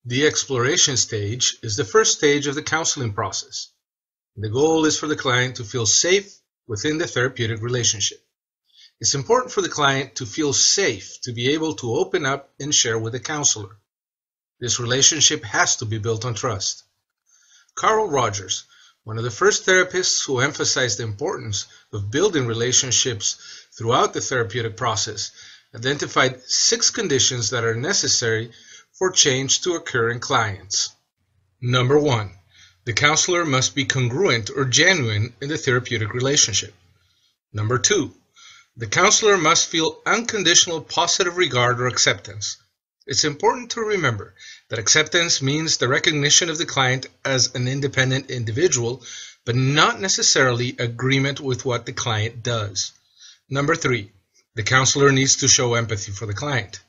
The exploration stage is the first stage of the counseling process. The goal is for the client to feel safe within the therapeutic relationship. It's important for the client to feel safe to be able to open up and share with the counselor. This relationship has to be built on trust. Carl Rogers, one of the first therapists who emphasized the importance of building relationships throughout the therapeutic process, identified 6 conditions that are necessary for change to occur in clients. Number 1. The counselor must be congruent or genuine in the therapeutic relationship. Number 2. The counselor must feel unconditional positive regard or acceptance. It's important to remember that acceptance means the recognition of the client as an independent individual, but not necessarily agreement with what the client does. Number 3. The counselor needs to show empathy for the client.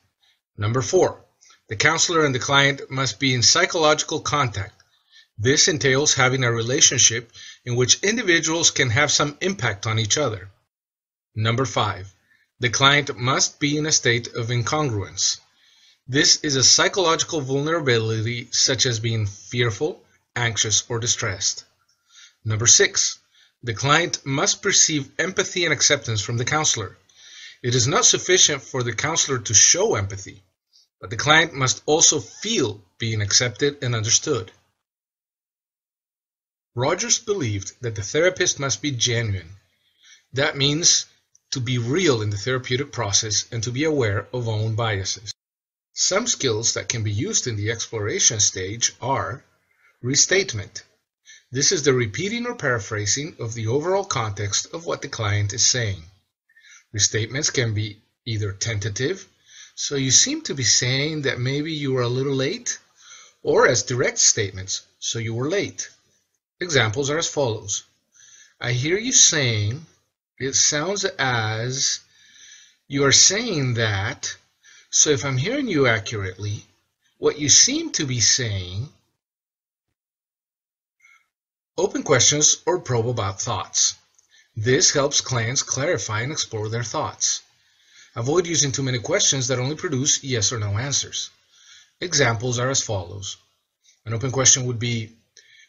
Number 4. The counselor and the client must be in psychological contact. This entails having a relationship in which individuals can have some impact on each other. Number 5. The client must be in a state of incongruence. This is a psychological vulnerability such as being fearful, anxious, or distressed. Number 6. The client must perceive empathy and acceptance from the counselor. It is not sufficient for the counselor to show empathy, but the client must also feel being accepted and understood. Rogers believed that the therapist must be genuine. That means to be real in the therapeutic process and to be aware of own biases. Some skills that can be used in the exploration stage are restatement. This is the repeating or paraphrasing of the overall context of what the client is saying. Restatements can be either tentative, so you seem to be saying that maybe you were a little late, or as direct statements, so you were late. Examples are as follows. I hear you saying, it sounds as, you are saying that, so if I'm hearing you accurately, what you seem to be saying. Open questions or probe about thoughts. This helps clients clarify and explore their thoughts. Avoid using too many questions that only produce yes or no answers. Examples are as follows. An open question would be,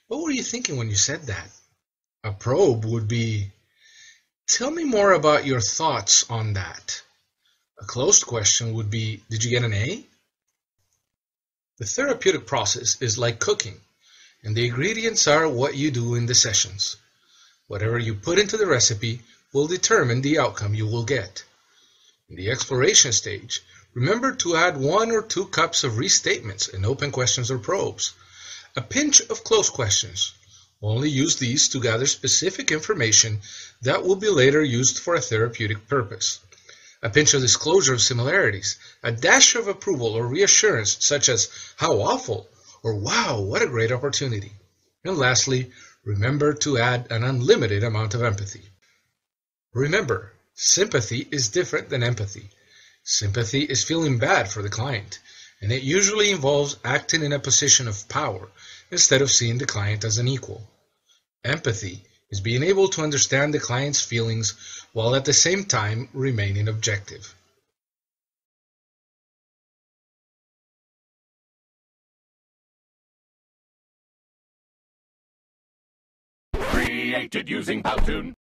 what were you thinking when you said that? A probe would be, tell me more about your thoughts on that. A closed question would be, did you get an A? The therapeutic process is like cooking, and the ingredients are what you do in the sessions. Whatever you put into the recipe will determine the outcome you will get. In the exploration stage, remember to add 1 or 2 cups of restatements and open questions or probes. A pinch of closed questions. Only use these to gather specific information that will be later used for a therapeutic purpose. A pinch of disclosure of similarities, a dash of approval or reassurance such as, how awful, or wow, what a great opportunity. And lastly, remember to add an unlimited amount of empathy. Remember, sympathy is different than empathy. Sympathy is feeling bad for the client, and it usually involves acting in a position of power instead of seeing the client as an equal. Empathy is being able to understand the client's feelings while at the same time remaining objective. Created using Powtoon.